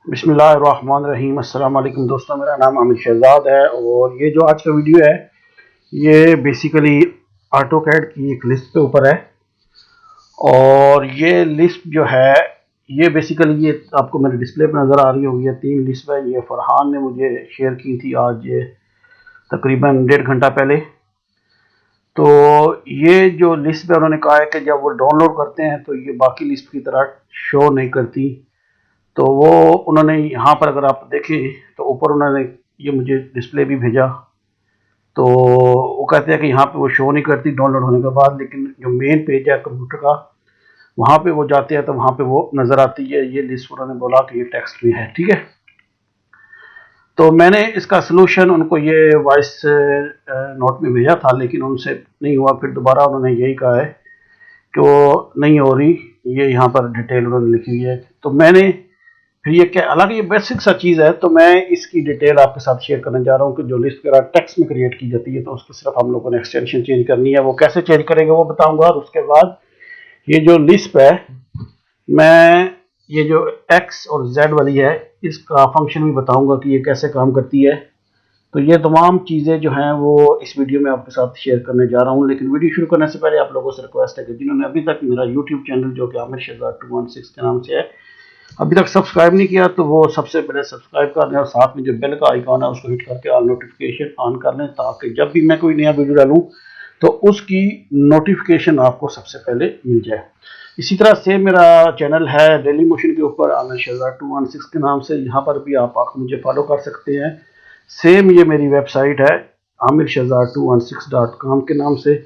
बिस्मिल्लाहिर्रहमानिर्रहीम। अस्सलाम वालेकुम दोस्तों, मेरा नाम आमिर शहजाद है और ये जो आज का वीडियो है ये बेसिकली ऑटोकैड की एक लिस्ट के ऊपर है। और ये लिस्ट जो है ये बेसिकली ये आपको मेरे डिस्प्ले पर नज़र आ रही होगी। ये 3 लिस्ट है। ये फरहान ने मुझे शेयर की थी आज तकरीबन 1.5 घंटा पहले। तो ये जो लिस्ट है उन्होंने कहा है कि जब वो डाउनलोड करते हैं तो ये बाकी लिस्ट की तरह शो नहीं करती। तो वो उन्होंने यहाँ पर अगर आप देखें तो ऊपर उन्होंने ये मुझे डिस्प्ले भी भेजा। तो वो कहते हैं कि यहाँ पे वो शो नहीं करती डाउनलोड होने के बाद, लेकिन जो मेन पेज है कंप्यूटर का वहाँ पे वो जाते हैं तो वहाँ पे वो नज़र आती है। ये लिस्ट उन्होंने बोला कि ये टेक्स्ट में है, ठीक है। तो मैंने इसका सलूशन उनको ये वॉइस नोट में भेजा था, लेकिन उनसे नहीं हुआ। फिर दोबारा उन्होंने यही कहा है कि वो नहीं हो रही। ये यहाँ पर डिटेल उन्होंने लिखी हुई है। तो मैंने फिर ये क्या, हालांकि ये बेसिक सा चीज़ है, तो मैं इसकी डिटेल आपके साथ शेयर करने जा रहा हूँ कि जो लिस्ट वगैरह टेक्स्ट में क्रिएट की जाती है तो उसकी सिर्फ हम लोगों ने एक्सटेंशन चेंज करनी है। वो कैसे चेंज करेंगे वो बताऊंगा। और उसके बाद ये जो लिस्ट है, मैं ये जो एक्स और जेड वाली है इसका फंक्शन भी बताऊंगा कि ये कैसे काम करती है। तो ये तमाम चीज़ें जो हैं वो इस वीडियो में आपके साथ शेयर करने जा रहा हूँ। लेकिन वीडियो शुरू करने से पहले आप लोगों से रिक्वेस्ट है कि जिन्होंने अभी तक मेरा यूट्यूब चैनल जो कि आमिर शहजाद 216 के नाम से है अभी तक सब्सक्राइब नहीं किया तो वो सबसे पहले सब्सक्राइब कर लें और साथ में जो बेल का आइकॉन है उसको हिट करके ऑल नोटिफिकेशन ऑन कर लें, ताकि जब भी मैं कोई नया वीडियो डालूं तो उसकी नोटिफिकेशन आपको सबसे पहले मिल जाए। इसी तरह से मेरा चैनल है डेली मोशन के ऊपर आमिर शहजाद 216 के नाम से, यहाँ पर भी आप मुझे फॉलो कर सकते हैं। सेम ये मेरी वेबसाइट है आमिर शहजाद 216.com के नाम से।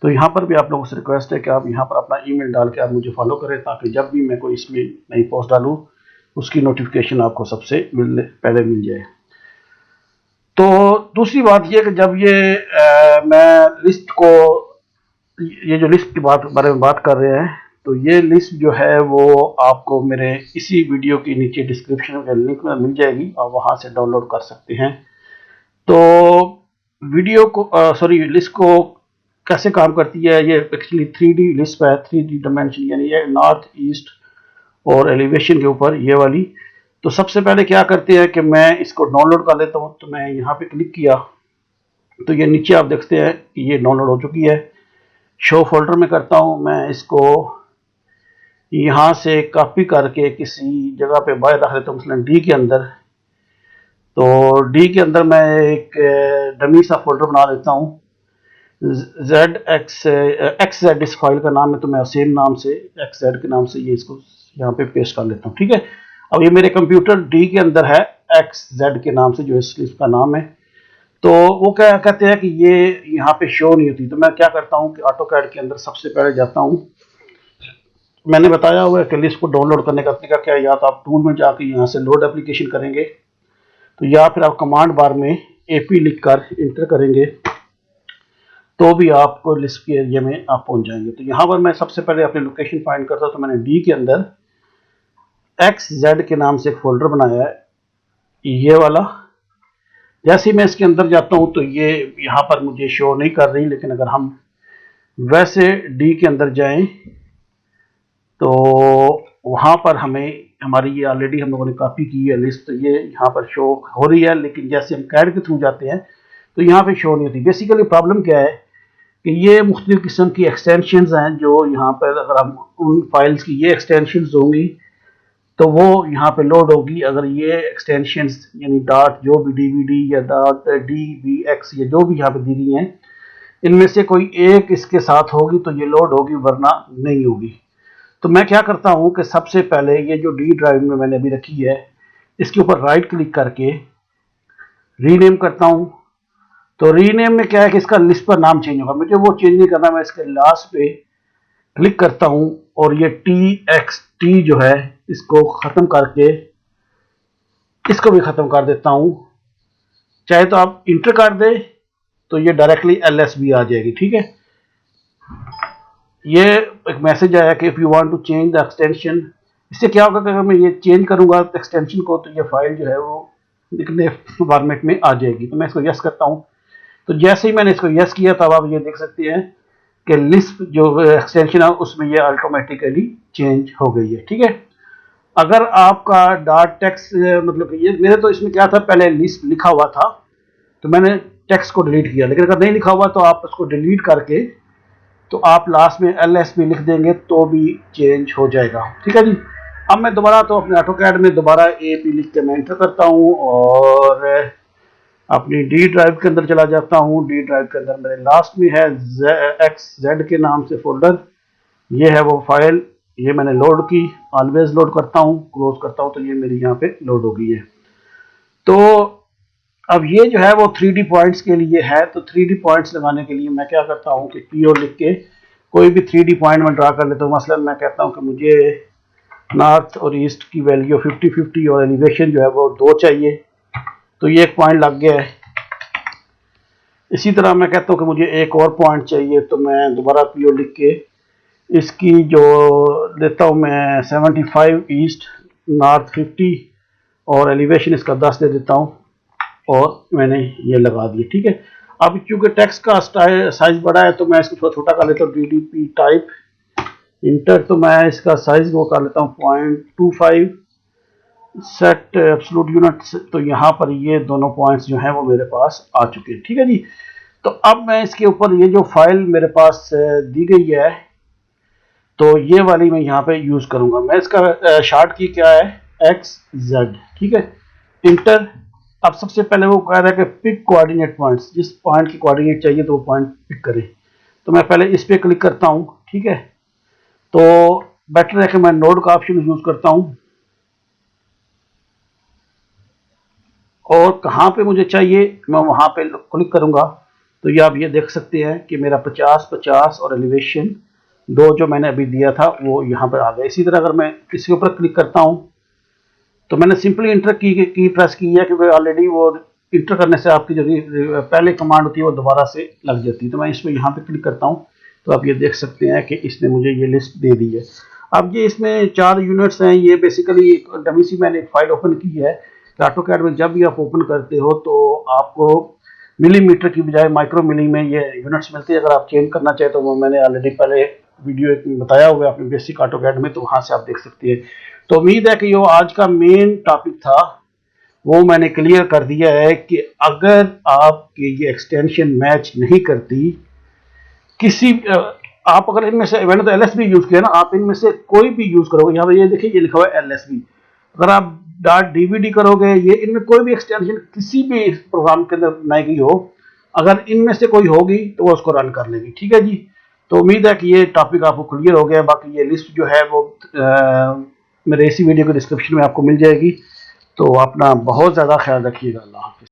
तो यहाँ पर भी आप लोगों से रिक्वेस्ट है कि आप यहाँ पर अपना ईमेल डाल के आप मुझे फॉलो करें, ताकि जब भी मैं कोई इसमें नई पोस्ट डालूँ उसकी नोटिफिकेशन आपको सबसे पहले मिल जाए। तो दूसरी बात यह कि जब मैं लिस्ट को, ये जो लिस्ट की बारे में बात कर रहे हैं, तो ये लिस्ट जो है वो आपको मेरे इसी वीडियो के नीचे डिस्क्रिप्शन में लिंक में मिल जाएगी और वहाँ से डाउनलोड कर सकते हैं। तो वीडियो को सॉरी लिस्ट को कैसे काम करती है, ये एक्चुअली 3D लिस्ट है, 3D डायमेंशन, यानी ये नॉर्थ ईस्ट और एलिवेशन के ऊपर ये वाली। तो सबसे पहले क्या करते हैं कि मैं इसको डाउनलोड कर लेता हूँ। तो मैं यहाँ पे क्लिक किया तो ये नीचे आप देखते हैं कि ये डाउनलोड हो चुकी है। शो फोल्डर में करता हूँ, मैं इसको यहाँ से कॉपी करके किसी जगह पे बाहर रख लेता हूँ, मसलन डी के अंदर। तो डी के अंदर मैं एक डमी सा फोल्डर बना लेता हूँ। एक्स जेड इस फाइल का नाम है, तो मैं सेम नाम से एक्स जेड के नाम से ये इसको यहाँ पे पेस्ट कर लेता हूँ, ठीक है। अब ये मेरे कंप्यूटर डी के अंदर है एक्स जेड के नाम से, जो इस लिस्ट का नाम है। तो वो क्या कहते हैं कि ये यहाँ पे शो नहीं होती। तो मैं क्या करता हूँ कि ऑटोकैड के अंदर सबसे पहले जाता हूँ। मैंने बताया हुआ है कि लिस्ट को डाउनलोड करने का तरीका क्या है। या तो आप टूल में जाके यहाँ से लोड एप्लीकेशन करेंगे, तो या फिर आप कमांड बार में AP लिख कर इंटर करेंगे तो भी आपको लिस्ट के एरिया में आप पहुंच जाएंगे। तो यहाँ पर मैं सबसे पहले अपनी लोकेशन फाइंड करता हूँ। तो मैंने डी के अंदर XZ के नाम से एक फोल्डर बनाया है, ये वाला। जैसे ही मैं इसके अंदर जाता हूँ तो ये यहाँ पर मुझे शो नहीं कर रही, लेकिन अगर हम वैसे डी के अंदर जाएं तो वहाँ पर हमें हमारी ये ऑलरेडी हम लोगों ने कॉपी की है लिस्ट, तो ये यहाँ पर शो हो रही है। लेकिन जैसे हम कैड के थ्रू जाते हैं तो यहाँ पे शो नहीं होती। बेसिकली प्रॉब्लम क्या है कि ये मुख्तलिफ किस्म की एक्सटेंशंस हैं जो यहाँ पर, अगर हम उन फाइल्स की ये एक्सटेंशंस होंगी तो वो यहाँ पे लोड होगी। अगर ये एक्सटेंशंस यानी डॉट जो भी DVD या डॉट DBX या जो भी यहाँ पे दी गई हैं, इनमें से कोई एक इसके साथ होगी तो ये लोड होगी, वरना नहीं होगी। तो मैं क्या करता हूँ कि सबसे पहले ये जो डी ड्राइव में मैंने अभी रखी है इसके ऊपर राइट क्लिक करके रीनेम करता हूँ। तो रीनेम में क्या है कि इसका लिस्ट पर नाम चेंज होगा। मुझे वो चेंज नहीं करना, मैं इसके लास्ट पे क्लिक करता हूँ और ये TXT जो है इसको ख़त्म करके इसको भी ख़त्म कर देता हूँ। चाहे तो आप इंटर कर दे तो ये डायरेक्टली LS भी आ जाएगी, ठीक है। ये एक मैसेज आया कि if you want to change the extension. इससे क्या होगा कि अगर मैं ये चेंज करूँगा एक्सटेंशन को तो ये फाइल जो है वो लिखने फॉर्मेट में आ जाएगी। तो मैं इसको यस करता हूँ। तो जैसे ही मैंने इसको यस किया तब आप ये देख सकते हैं कि लिस्ट जो एक्सटेंशन है उसमें ये ऑटोमेटिकली चेंज हो गई है, ठीक है। अगर आपका डॉट टेक्स्ट मतलब ये मेरे तो इसमें क्या था, पहले लिस्ट लिखा हुआ था तो मैंने टेक्स्ट को डिलीट किया, लेकिन अगर नहीं लिखा हुआ तो आप उसको डिलीट करके तो आप लास्ट में LSB लिख देंगे तो भी चेंज हो जाएगा। ठीक है जी। अब मैं दोबारा तो अपने ऑटोकैड में दोबारा AP लिख के मैं एंटर करता हूँ और अपनी D ड्राइव के अंदर चला जाता हूँ। D ड्राइव के अंदर मेरे लास्ट में है XZ के नाम से फोल्डर, ये है वो फाइल, ये मैंने लोड की, ऑलवेज लोड करता हूँ, क्लोज करता हूँ तो ये मेरी यहाँ पे लोड हो गई है। तो अब ये जो है वो 3D पॉइंट्स के लिए है, तो 3D पॉइंट्स लगाने के लिए मैं क्या करता हूँ कि PO लिख के कोई भी 3D पॉइंट मैं ड्रा कर लेता हूँ। मसलन मैं कहता हूँ कि मुझे नॉर्थ और ईस्ट की वैल्यू 50-50 और एलिवेशन जो है वो 2 चाहिए, तो ये एक पॉइंट लग गया है। इसी तरह मैं कहता हूँ कि मुझे एक और पॉइंट चाहिए, तो मैं दोबारा PO लिख के इसकी जो देता हूँ मैं 75 ईस्ट, नॉर्थ 50 और एलिवेशन इसका 10 दे देता हूँ और मैंने ये लगा दिया। ठीक है। अब क्योंकि टेक्स्ट का साइज बड़ा है तो मैं इसको थोड़ा छोटा कर लेता हूँ, DDP टाइप इंटर, तो मैं इसका साइज वो कर लेता हूँ 0.25 सेट एब्सोल्यूट यूनिट्स। तो यहाँ पर ये दोनों पॉइंट्स जो हैं वो मेरे पास आ चुके हैं। ठीक है जी। तो अब मैं इसके ऊपर ये जो फाइल मेरे पास दी गई है तो ये वाली मैं यहाँ पे यूज करूंगा। मैं इसका शॉर्ट की क्या है, XZ। ठीक है, इंटर। अब सबसे पहले वो कह रहा है कि पिक कोऑर्डिनेट पॉइंट्स, जिस पॉइंट की कोऑर्डिनेट चाहिए तो वो पॉइंट पिक करें, तो मैं पहले इस पे क्लिक करता हूँ। ठीक है, तो बेटर है कि मैं नोड का ऑप्शन यूज करता हूँ और कहाँ पे मुझे चाहिए मैं वहां पे क्लिक करूंगा। तो ये आप ये देख सकते हैं कि मेरा 50-50 और एलिवेशन 2 जो मैंने अभी दिया था वो यहाँ पर आ गया। इसी तरह अगर मैं इसके ऊपर क्लिक करता हूँ तो मैंने सिंपली इंटर की प्रेस की है क्योंकि ऑलरेडी वो इंटर करने से आपकी जो पहले कमांड होती है वो दोबारा से लग जाती है। तो मैं इसमें यहाँ पे क्लिक करता हूँ तो आप ये देख सकते हैं कि इसने मुझे ये लिस्ट दे दी है। अब ये इसमें 4 यूनिट्स हैं। ये बेसिकली डमी सी मैंने एक फाइल ओपन की है। ऑटोकैड में जब भी आप ओपन करते हो तो आपको मिलीमीटर की बजाय माइक्रो मिली में ये यूनिट्स मिलती है। अगर आप चेंज करना चाहें तो वो मैंने ऑलरेडी पहले वीडियो एक बताया हुआ है अपने बेसिक ऑटोकैड में, तो वहां से आप देख सकते हैं। तो उम्मीद है कि जो आज का मेन टॉपिक था वो मैंने क्लियर कर दिया है कि अगर आपकी ये एक्सटेंशन मैच नहीं करती किसी आप अगर इनमें से, मैंने तो LSB यूज किया ना, आप इनमें से कोई भी यूज करोगे, यहाँ पे ये देखिए ये लिखा हुआ है LSB, अगर आप .dvd करोगे, ये इनमें कोई भी एक्सटेंशन किसी भी प्रोग्राम के अंदर बनाई गई हो, अगर इनमें से कोई होगी तो वो उसको रन कर लेगी। ठीक है जी। तो उम्मीद है कि ये टॉपिक आपको क्लियर हो गया। बाकी ये लिस्ट जो है वो मेरे इसी वीडियो के डिस्क्रिप्शन में आपको मिल जाएगी। तो अपना बहुत ज़्यादा ख्याल रखिएगा। अल्लाह हाफिज़।